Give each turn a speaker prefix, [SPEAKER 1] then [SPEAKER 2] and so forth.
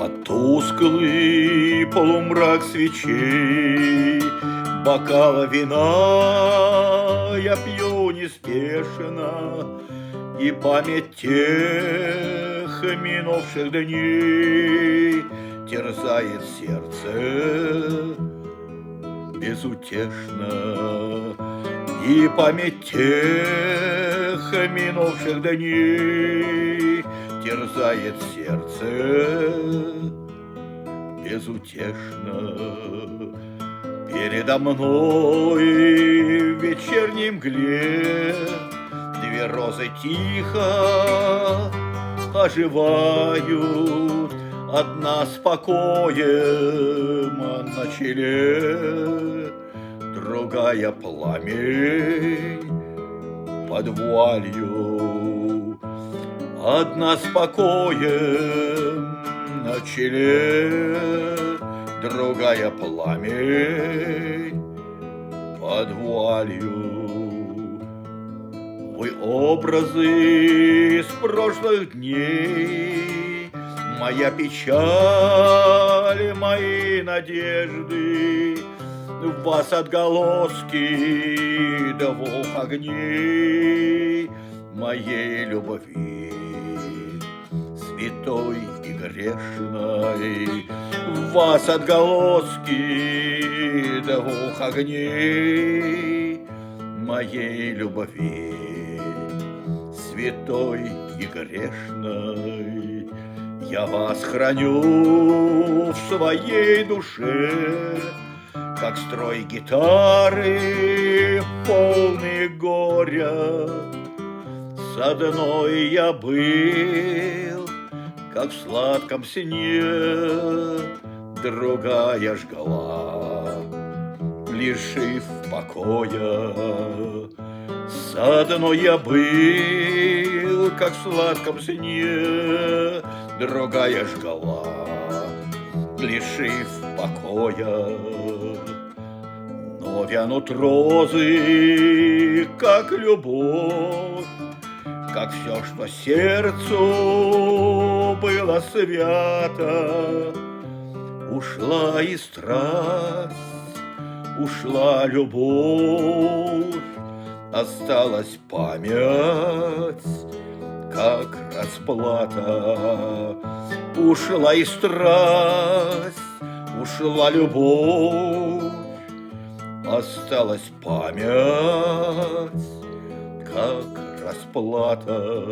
[SPEAKER 1] Под тусклый полумрак свечей, бокала вина я пью неспешно, и память тех минувших дней терзает сердце безутешно. И память тех минувших дней терзает сердце безутешно. Передо мной в вечерней мгле две розы тихо оживают, одна с покоем на челе, другая пламень под вуалью. Одна с покоем на челе, другая пламень под вуалью. Вы образы из прошлых дней, моя печаль, мои надежды, в вас отголоски двух огней моей любви, святой и грешной. В вас отголоски двух огней моей любви, святой и грешной. Я вас храню в своей душе, как строй гитары, полные горя. С одной я был, как в сладком сне, другая жгла, лишив покоя. С одной я был, как в сладком сне, другая жгла, лишив покоя. Но вянут розы, как любовь, как все, что сердцу было свято. Ушла и страсть, ушла любовь, осталась память, как расплата. Ушла и страсть, ушла любовь, осталась память, как расплата.